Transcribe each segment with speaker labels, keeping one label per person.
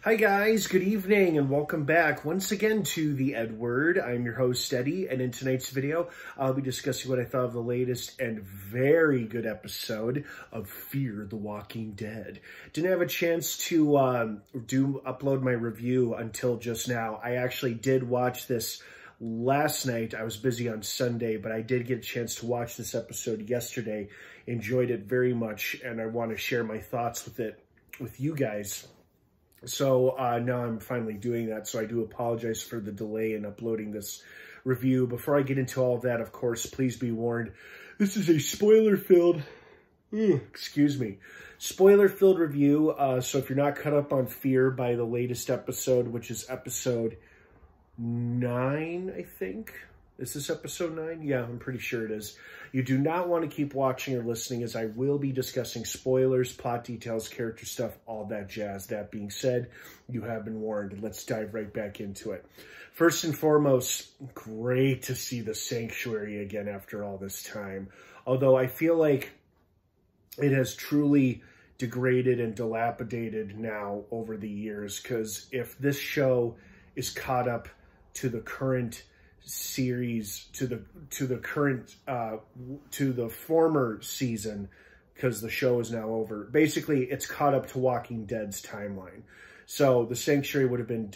Speaker 1: Hi guys, good evening and welcome back once again to The Edward. I'm your host Eddie, and in tonight's video I'll be discussing what I thought of the latest and very good episode of Fear the Walking Dead. Didn't have a chance to upload my review until just now. I actually did watch this last night. I was busy on Sunday, but I did get a chance to watch this episode yesterday. Enjoyed it very much, and I want to share my thoughts with you guys. So now I'm finally doing that, so I do apologize for the delay in uploading this review. Before I get into all of that, of course, please be warned, this is a spoiler-filled, spoiler-filled review. So if you're not caught up on Fear by the latest episode, which is episode 9, I think. Is this episode 9? Yeah, I'm pretty sure it is. You do not want to keep watching or listening, as I will be discussing spoilers, plot details, character stuff, all that jazz. That being said, you have been warned. Let's dive right back into it. First and foremost, great to see the Sanctuary again after all this time. Although I feel like it has truly degraded and dilapidated now over the years, because if this show is caught up to the current series, to the former season, because the show is now over. Basically, it's caught up to Walking Dead's timeline. So the Sanctuary would have been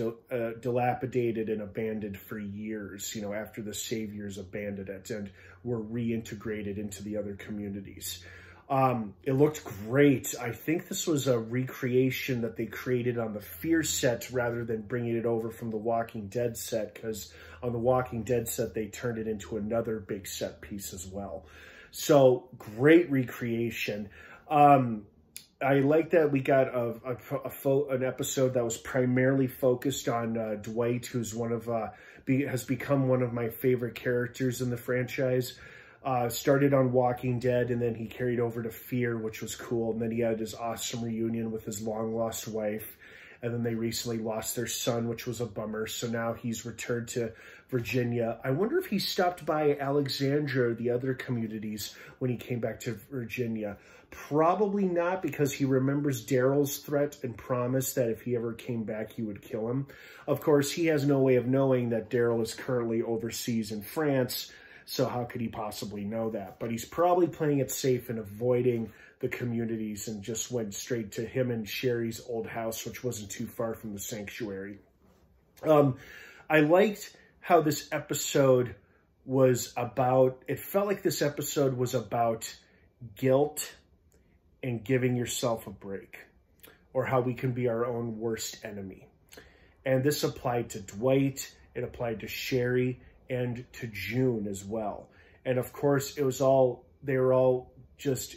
Speaker 1: dilapidated and abandoned for years, you know, after the Saviors abandoned it and were reintegrated into the other communities. It looked great. I think this was a recreation that they created on the Fear set rather than bringing it over from the Walking Dead set, because on the Walking Dead set, they turned it into another big set piece as well. So great recreation. I like that we got an episode that was primarily focused on Dwight, who's has become one of my favorite characters in the franchise. Started on Walking Dead, and then he carried over to Fear, which was cool. And then he had his awesome reunion with his long-lost wife. And then they recently lost their son, which was a bummer. So now he's returned to Virginia. I wonder if he stopped by Alexandria or the other communities when he came back to Virginia. Probably not, because he remembers Daryl's threat and promise that if he ever came back, he would kill him. Of course, he has no way of knowing that Daryl is currently overseas in France. So how could he possibly know that? But he's probably playing it safe and avoiding the communities, and just went straight to him and Sherry's old house, which wasn't too far from the Sanctuary. I liked how this episode was about, it felt like this episode was about guilt and giving yourself a break, or how we can be our own worst enemy. And this applied to Dwight, it applied to Sherry, and to June as well. And of course, they were all just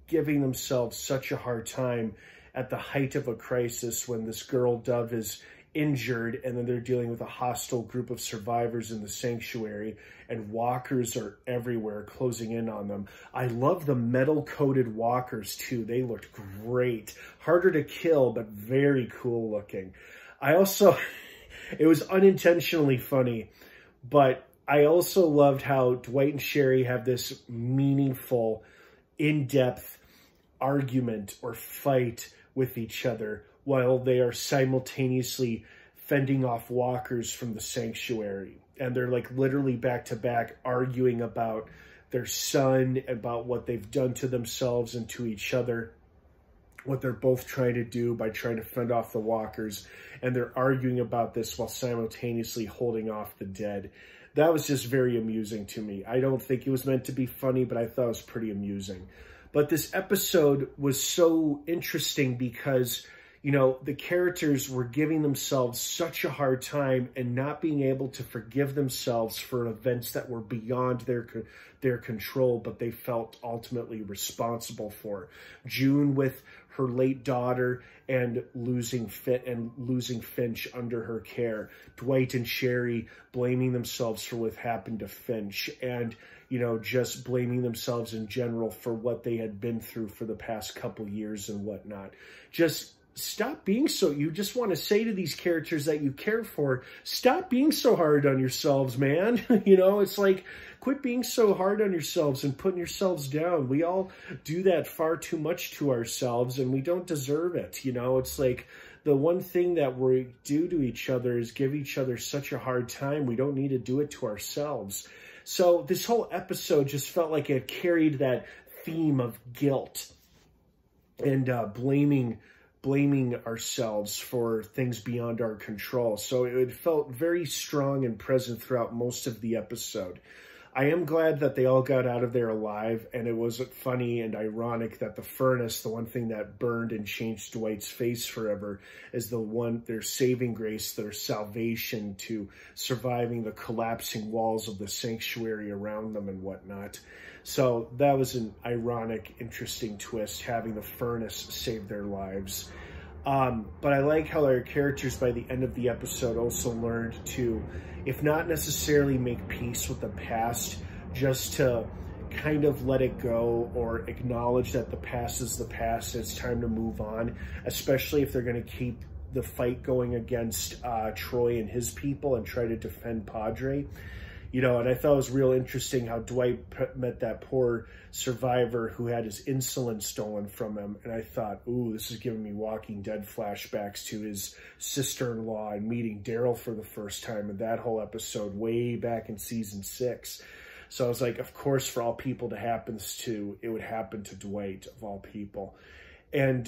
Speaker 1: giving themselves such a hard time at the height of a crisis, when this girl Dove is injured, and then they're dealing with a hostile group of survivors in the Sanctuary, and walkers are everywhere closing in on them. I love the metal-coated walkers too. They looked great. Harder to kill, but very cool looking. I also, it was unintentionally funny, but I also loved how Dwight and Sherry have this meaningful, in-depth argument or fight with each other while they are simultaneously fending off walkers from the Sanctuary. And they're like literally back-to-back arguing about their son, about what they've done to themselves and to each other, what they're both trying to do by trying to fend off the walkers. And they're arguing about this while simultaneously holding off the dead. That was just very amusing to me. I don't think it was meant to be funny, but I thought it was pretty amusing. But this episode was so interesting because, you know, the characters were giving themselves such a hard time and not being able to forgive themselves for events that were beyond their control, but they felt ultimately responsible for. June with her late daughter and losing Finch under her care. Dwight and Sherry blaming themselves for what happened to Finch, and, you know, just blaming themselves in general for what they had been through for the past couple years and whatnot. Just stop being so, you just want to say to these characters that you care for, stop being so hard on yourselves, man. You know, it's like, quit being so hard on yourselves and putting yourselves down. We all do that far too much to ourselves, and we don't deserve it. You know, it's like the one thing that we do to each other is give each other such a hard time. We don't need to do it to ourselves. So this whole episode just felt like it carried that theme of guilt and blaming ourselves for things beyond our control. So it felt very strong and present throughout most of the episode. I am glad that they all got out of there alive, and it was funny and ironic that the furnace, the one thing that burned and changed Dwight's face forever, is their saving grace, their salvation to surviving the collapsing walls of the sanctuary around them and whatnot. So that was an ironic, interesting twist, having the furnace save their lives. But I like how our characters by the end of the episode also learned to, if not necessarily make peace with the past, just to kind of let it go or acknowledge that the past is the past. It's time to move on, especially if they're going to keep the fight going against Troy and his people and try to defend Padre. You know, and I thought it was real interesting how Dwight met that poor survivor who had his insulin stolen from him. And I thought, ooh, this is giving me Walking Dead flashbacks to his sister-in-law and meeting Daryl for the first time in that whole episode way back in season 6. So I was like, of course, for all people to happen to, it would happen to Dwight, of all people. And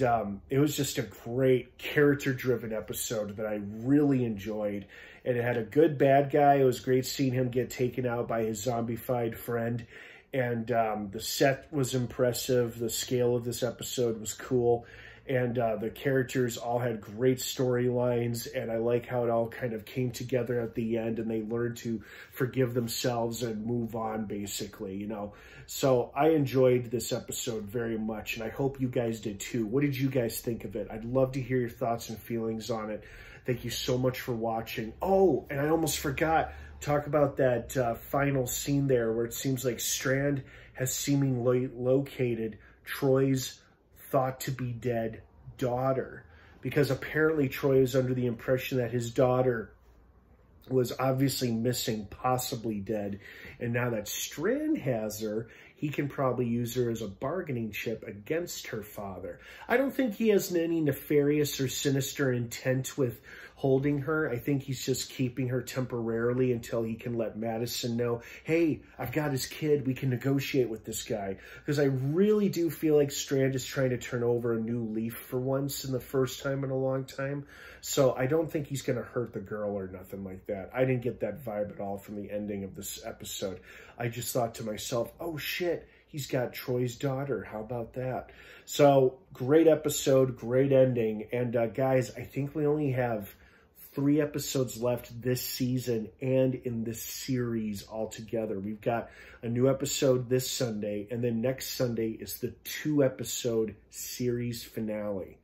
Speaker 1: it was just a great character-driven episode that I really enjoyed. And it had a good bad guy. It was great seeing him get taken out by his zombified friend. And the set was impressive. The scale of this episode was cool. And the characters all had great storylines. And I like how it all kind of came together at the end. And they learned to forgive themselves and move on, basically, you know. So I enjoyed this episode very much. And I hope you guys did too. What did you guys think of it? I'd love to hear your thoughts and feelings on it. Thank you so much for watching. Oh, and I almost forgot, talk about that final scene there where it seems like Strand has seemingly located Troy's thought-to-be-dead daughter. Because apparently Troy is under the impression that his daughter was obviously missing, possibly dead. And now that Strand has her, he can probably use her as a bargaining chip against her father. I don't think he has any nefarious or sinister intent with holding her. I think he's just keeping her temporarily until he can let Madison know, hey, I've got his kid. We can negotiate with this guy. Because I really do feel like Strand is trying to turn over a new leaf for once in the first time in a long time. So I don't think he's going to hurt the girl or nothing like that. I didn't get that vibe at all from the ending of this episode. I just thought to myself, oh shit, he's got Troy's daughter. How about that? So great episode, great ending. And guys, I think we only have 3 episodes left this season and in this series altogether. We've got a new episode this Sunday, and then next Sunday is the 2-episode series finale.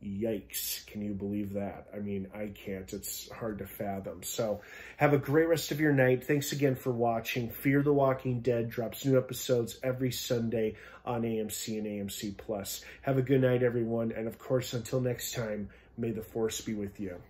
Speaker 1: Yikes. Can you believe that? I mean, I can't. It's hard to fathom. So have a great rest of your night. Thanks again for watching. Fear the Walking Dead drops new episodes every Sunday on AMC and AMC+. Have a good night, everyone. And of course, until next time, may the Force be with you.